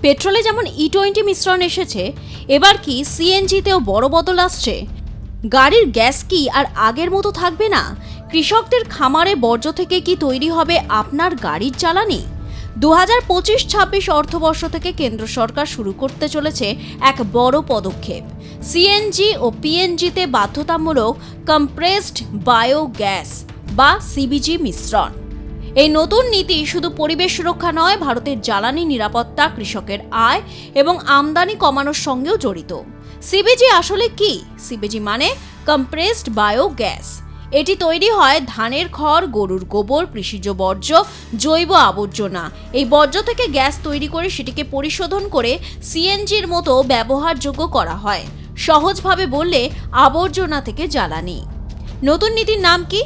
পেট্রোলে যেমন E20 মিশ্রণ এসেছে, এবার কি সিএনজিতেও বড় বদল আসছে? গাড়ির গ্যাস কি আর আগের মতো থাকবে না? কৃষকদের খামারে বর্জ্য থেকে কি তৈরি হবে আপনার গাড়ির জ্বালানি? 2025-26 অর্থবর্ষ থেকে কেন্দ্র সরকার শুরু করতে চলেছে এক বড় পদক্ষেপ। সিএনজি ও পিএনজিতে বাধ্যতামূলক কম্প্রেসড বায়োগ্যাস বা সিবিজি মিশ্রণ। এই নতুন নীতি শুধু পরিবেশ সুরক্ষা নয়, ভারতের জ্বালানি নিরাপত্তা, কৃষকের আয় এবং আমদানি কমানোর সঙ্গেও জড়িত। সিবিজি আসলে কি? সিবিজি মানে কম্প্রেসড বায়োগ্যাস। এটি তৈরি হয় ধানের খড়, গরুর গোবর, কৃষিজ বর্জ্য, জৈব আবর্জনা। এই বর্জ্য থেকে গ্যাস তৈরি করে সেটিকে পরিশোধন করে সিএনজির মতো ব্যবহারযোগ্য করা হয়। সহজভাবে বললে আবর্জনা থেকে জ্বালানি। নতুন নীতির নাম কি?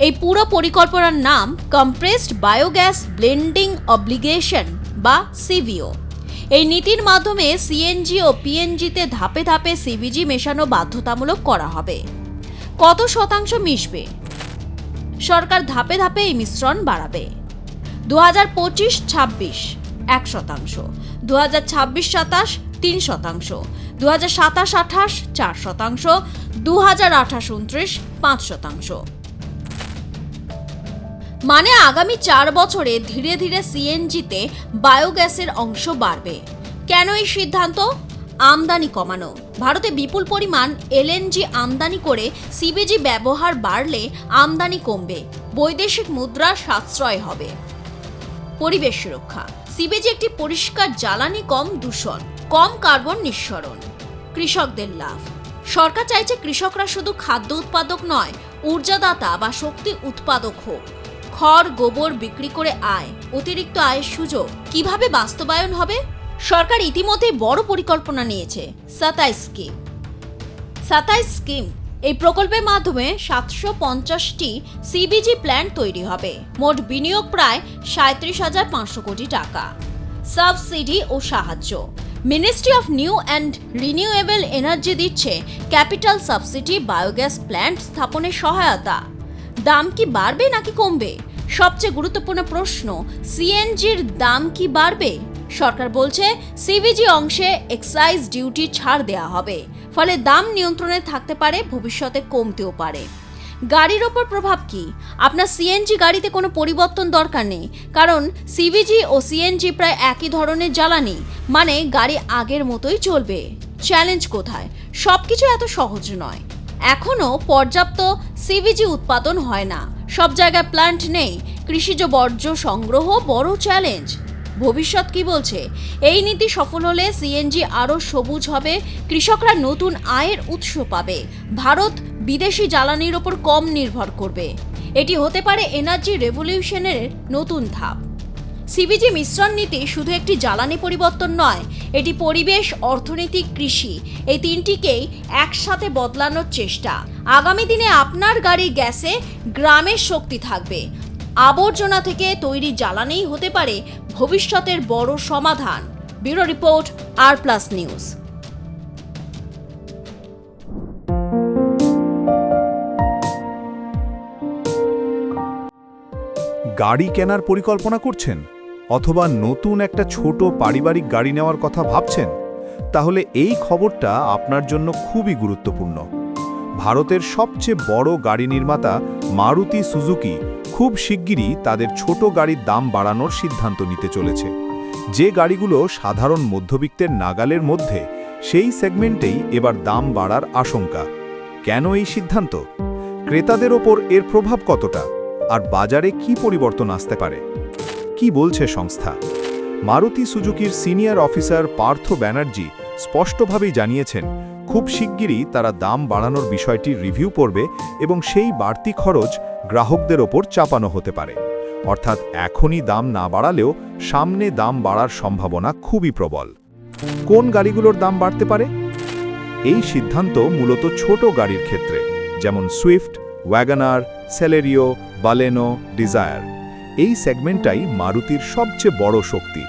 এই পুরো পরিকল্পনার নাম কম্প্রেসড বায়োগ্যাস ব্লেন্ডিং অব্লিগেশন বা সিভিও। এই নীতির মাধ্যমে সিএনজি ও পিএনজিতে ধাপে ধাপে সিবিজি মেশানো বাধ্যতামূলক করা হবে। কত শতাংশ মিশবে? সরকার ধাপে ধাপে এই মিশ্রণ বাড়াবে। 2025-26 1%, 2026-27 3%, 2027-28 4%, 2028-29 5%। মানে আগামী 4 বছরে ধীরে ধীরে সিএনজিতে বায়োগ্যাসের অংশ বাড়বে। কেন এই সিদ্ধান্ত? আমদানি কমানো। ভারতে বিপুল পরিমাণ এলএনজি আমদানি করে সিবিজি ব্যবহার বাড়লে আমদানি কমবে, বৈদেশিক মুদ্রা সাশ্রয় হবে। পরিবেশ সুরক্ষা। সিবিজি একটি পরিষ্কার জ্বালানি, কম দূষণ, কম কার্বন নিঃসরণ। কৃষকদের লাভ। সরকার চাইছে কৃষকরা শুধু খাদ্য উৎপাদক নয়, ঊর্জাদাতা বা শক্তি উৎপাদক হোক। খড়, গোবর বিক্রি করে আয়, অতিরিক্ত আয়ের সুযোগ। কিভাবে বাস্তবায়ন হবে? সরকার ইতিমধ্যে বড় পরিকল্পনা নিয়েছে, 27 স্কিম। এই প্রকল্পের মাধ্যমে 750টি সিবিজি প্ল্যান্ট তৈরি হবে। মোট বিনিয়োগ প্রায় 37,500 কোটি টাকা। সাবসিডি ও সাহায্য। Ministry of new and renewable energy দিচ্ছে ক্যাপিটাল সাবসিডি, বায়োগ্যাস প্ল্যান্ট স্থাপনের সহায়তা। দাম কি বাড়বে নাকি কমবে? সবচেয়ে গুরুত্বপূর্ণ প্রশ্ন, সিএনজির দাম কি বাড়বে? সরকার বলছে সিবিজি অংশে এক্সাইজ ডিউটি ছাড় দেওয়া হবে, ফলে দাম নিয়ন্ত্রণে থাকতে পারে, ভবিষ্যতে কমতেও পারে। গাড়ির ওপর প্রভাব কি? আপনার সিএনজি গাড়িতে কোনো পরিবর্তন দরকার নেই, কারণ সিবিজি ও সিএনজি প্রায় একই ধরনের জ্বালানি, মানে গাড়ি আগের মতোই চলবে। চ্যালেঞ্জ কোথায়? সবকিছু এত সহজ নয়। এখনও পর্যাপ্ত সিবিজি উৎপাদন হয় না, সব জায়গায় প্ল্যান্ট নেই। কৃষিজ বর্জ্য সংগ্রহ বড় চ্যালেঞ্জ। ভবিষ্যৎ কি বলছে? এই নীতি সফল হলে সিএনজি আরও সবুজ হবে, কৃষকরা নতুন আয়ের উৎস পাবে, ভারত বিদেশি জ্বালানির ওপর কম নির্ভর করবে। এটি হতে পারে এনার্জি রেভলিউশনের নতুন ধাপ। সিবিজি মিশ্রণ নীতি শুধু একটি জ্বালানি পরিবর্তন নয়, এটি পরিবেশ, অর্থনীতি, কৃষি এই তিনটিকেই একসাথে বদলানোর চেষ্টা। আগামী দিনে আপনার গাড়ি গ্যাসে গ্রামের শক্তি থাকবে। আবর্জনা থেকে তৈরি জ্বালানিই হতে পারে ভবিষ্যতের বড় সমাধান। ব্যুরো রিপোর্ট, আর+ নিউজ। গাড়ি কেনার পরিকল্পনা করছেন, অথবা নতুন একটা ছোট পারিবারিক গাড়ি নেওয়ার কথা ভাবছেন? তাহলে এই খবরটা আপনার জন্য খুবই গুরুত্বপূর্ণ। ভারতের সবচেয়ে বড় গাড়ি নির্মাতা মারুতি সুজুকি খুব শিগগিরই তাদের ছোট গাড়ির দাম বাড়ানোর সিদ্ধান্ত নিতে চলেছে। যে গাড়িগুলো সাধারণ মধ্যবিত্তের নাগালের মধ্যে, সেই সেগমেন্টেই এবার দাম বাড়ার আশঙ্কা। কেন এই সিদ্ধান্ত? ক্রেতাদের ওপর এর প্রভাব কতটা? আর বাজারে কি পরিবর্তন আসতে পারে? কি বলছে সংস্থা? মারুতি সুজুকির সিনিয়র অফিসার পার্থ ব্যানার্জি স্পষ্টভাবেই জানিয়েছেন, খুব শিগগিরই তারা দাম বাড়ানোর বিষয়টি রিভিউ করবে এবং সেই বাড়তি খরচ গ্রাহকদের ওপর চাপানো হতে পারে। অর্থাৎ এখনই দাম না বাড়ালেও সামনে দাম বাড়ার সম্ভাবনা খুবই প্রবল। কোন গাড়িগুলোর দাম বাড়তে পারে? এই সিদ্ধান্ত মূলত ছোট গাড়ির ক্ষেত্রে, যেমন Swift, WagonR, Celerio, Baleno, Dzire. এই সেগমেন্টটাই মারুতির সবচেয়ে বড় শক্তি।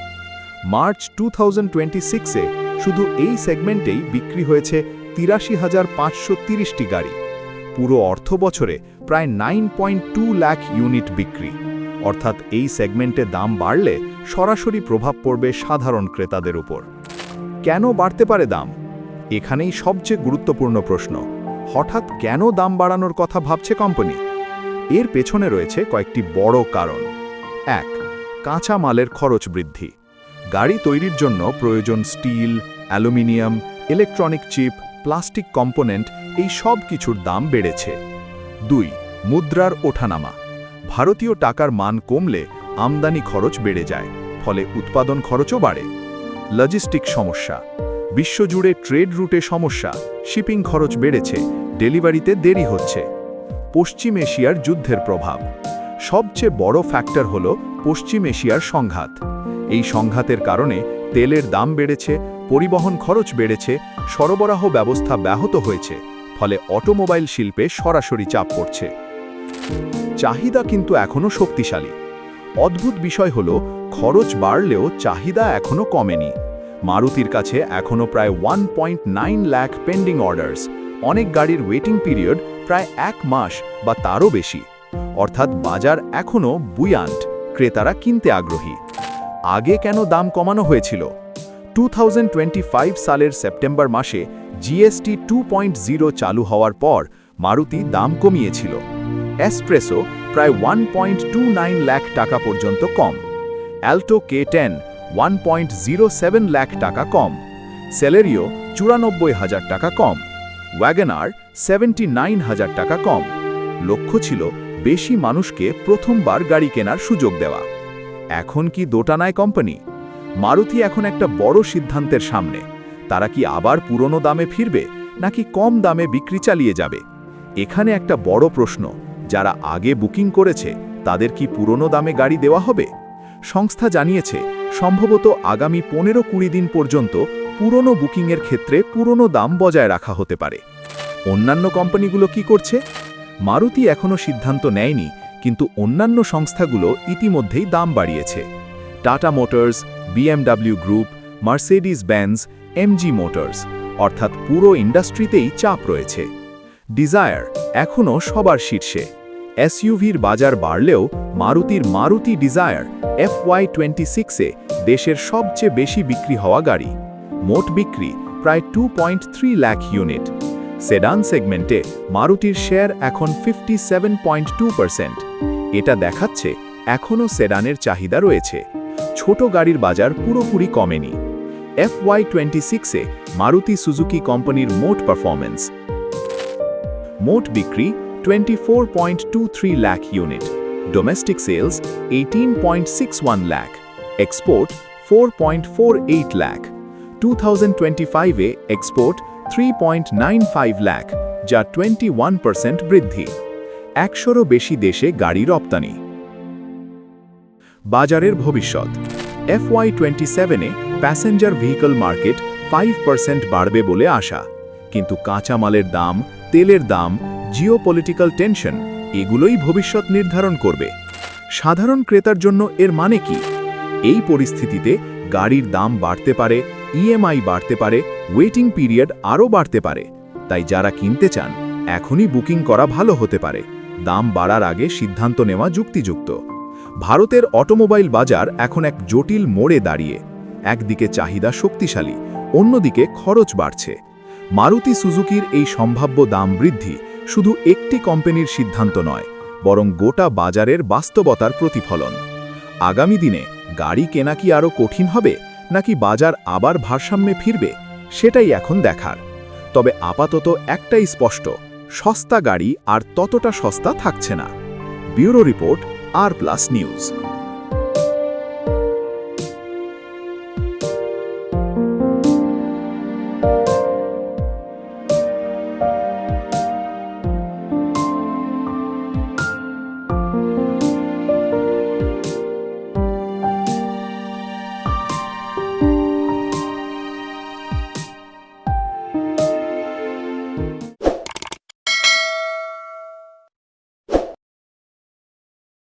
মার্চ 2026-এ শুধু এই সেগমেন্টেই বিক্রি হয়েছে 83,530টি গাড়ি। পুরো অর্থ বছরে প্রায় 9.2 লাখ ইউনিট বিক্রি। অর্থাৎ এই সেগমেন্টে দাম বাড়লে সরাসরি প্রভাব পড়বে সাধারণ ক্রেতাদের উপর। কেন বাড়তে পারে দাম? এখানেই সবচেয়ে গুরুত্বপূর্ণ প্রশ্ন। হঠাৎ কেন দাম বাড়ানোর কথা ভাবছে কোম্পানি? এর পেছনে রয়েছে কয়েকটি বড় কারণ। 1. কাঁচা মালের খরচ বৃদ্ধি। গাড়ি তৈরির জন্য প্রয়োজন steel, aluminium, electronic chip, plastic component, এই সব কিছুর দাম বেড়েছে। 2. মুদ্রার ওঠানামা। ভারতীয় টাকার মান কমলে আমদানি খরচ বেড়ে যায়, ফলে উৎপাদন খরচও বাড়ে। লজিস্টিক সমস্যা। বিশ্বজুড়ে ট্রেড রুটে সমস্যা, শিপিং খরচ বেড়েছে, ডেলিভারিতে দেরি হচ্ছে। পশ্চিম এশিয়ার যুদ্ধের প্রভাব। সবচেয়ে বড় ফ্যাক্টর হল পশ্চিম এশিয়ার সংঘাত। এই সংঘাতের কারণে তেলের দাম বেড়েছে, পরিবহন খরচ বেড়েছে, সরবরাহ ব্যবস্থা ব্যাহত হয়েছে, ফলে অটোমোবাইল শিল্পে সরাসরি চাপ পড়ছে। চাহিদা কিন্তু এখনও শক্তিশালী। অদ্ভুত বিষয় হল, খরচ বাড়লেও চাহিদা এখনও কমেনি। মারুতির কাছে এখনও প্রায় 1.9 লাখ পেন্ডিং অর্ডার্স, অনেক গাড়ির ওয়েটিং পিরিয়ড প্রায় 1 মাস বা তারও বেশি। অর্থাৎ বাজার এখনও বুয়ান্ট, ক্রেতারা কিনতে আগ্রহী। আগে কেন দাম কমানো হয়েছিল? 2025 সালের সেপ্টেম্বর মাসে জিএসটি 2.0 চালু হওয়ার পর মারুতি দাম কমিয়েছিল। এসপ্রেসো প্রায় 1.29 লাখ টাকা পর্যন্ত কম, অ্যাল্টো K10 1.07 লাখ টাকা কম, সেলেরিও 94,000 টাকা কম, ওয়াগনার 79,000 টাকা কম। লক্ষ্য ছিল বেশি মানুষকে প্রথমবার গাড়ি কেনার সুযোগ দেওয়া। এখন কি দোটানায় কোম্পানি? মারুতি এখন একটা বড় সিদ্ধান্তের সামনে। তারা কি আবার পুরনো দামে ফিরবে, নাকি কম দামে বিক্রি চালিয়ে যাবে? এখানে একটা বড় প্রশ্ন, যারা আগে বুকিং করেছে তাদের কি পুরনো দামে গাড়ি দেওয়া হবে? সংস্থা জানিয়েছে সম্ভবত আগামী 15-20 দিন পর্যন্ত পুরনো বুকিংয়ের ক্ষেত্রে পুরনো দাম বজায় রাখা হতে পারে। অন্যান্য কোম্পানিগুলো কি করছে? মারুতি এখনও সিদ্ধান্ত নেয়নি, কিন্তু অন্যান্য সংস্থাগুলো ইতিমধ্যেই দাম বাড়িয়েছে। Tata motors, BMW group, Mercedes Benz, MG motors, অর্থাৎ পুরো ইন্ডাস্ট্রিতেই চাপ রয়েছে। ডিজায়ার এখনও সবার শীর্ষে। এসইউভির বাজার বাড়লেও মারুতির মারুতি ডিজায়ার FY26-এ দেশের সবচেয়ে বেশি বিক্রি হওয়া গাড়ি। মোট বিক্রি প্রায় 2.3 লাখ ইউনিট। সেডান সেগমেন্টে মারুতির শেয়ার এখন 57.2%। এটা দেখাচ্ছে এখনও সেডানের চাহিদা রয়েছে। ছোট গাড়ির বাজার পুরোপুরি কমেনি। FY26-এ মারুতি সুজুকি কোম্পানির মোট পারফরম্যান্স। মোট বিক্রি 24.23 lakh unit, domestic sales 18.61 lakh, export 4.48 lakh. 2025-এ এক্সপোর্ট 3.95 লাখ, যা 21% বৃদ্ধি। 100-রও বেশি দেশে গাড়ি রপ্তানি। বাজারের ভবিষ্যৎ। FY27-এ প্যাসেঞ্জার ভেহিকল মার্কেট 5% বাড়বে বলে আশা, কিন্তু কাঁচামালের দাম, তেলের দাম, জিওপলিটিক্যাল টেনশন, এগুলোই ভবিষ্যৎ নির্ধারণ করবে। সাধারণ ক্রেতার জন্য এর মানে কি? এই পরিস্থিতিতে গাড়ির দাম বাড়তে পারে, ইএমআই বাড়তে পারে, ওয়েটিং পিরিয়ড আরও বাড়তে পারে। তাই যারা কিনতে চান এখনই বুকিং করা ভালো হতে পারে। দাম বাড়ার আগে সিদ্ধান্ত নেওয়া যুক্তিযুক্ত। ভারতের অটোমোবাইল বাজার এখন এক জটিল মোড়ে দাঁড়িয়ে। একদিকে চাহিদা শক্তিশালী, অন্যদিকে খরচ বাড়ছে। মারুতি সুজুকির এই সম্ভাব্য দাম বৃদ্ধি শুধু একটি কোম্পানির সিদ্ধান্ত নয়, বরং গোটা বাজারের বাস্তবতার প্রতিফলন। আগামী দিনে গাড়ি কেনা কি আরও কঠিন হবে, নাকি বাজার আবার ভারসাম্যে ফিরবে, সেটাই এখন দেখার। তবে আপাতত একটাই স্পষ্ট, সস্তা গাড়ি আর ততটা সস্তা থাকছে না। ব্যুরো রিপোর্ট, আর প্লাস নিউজ।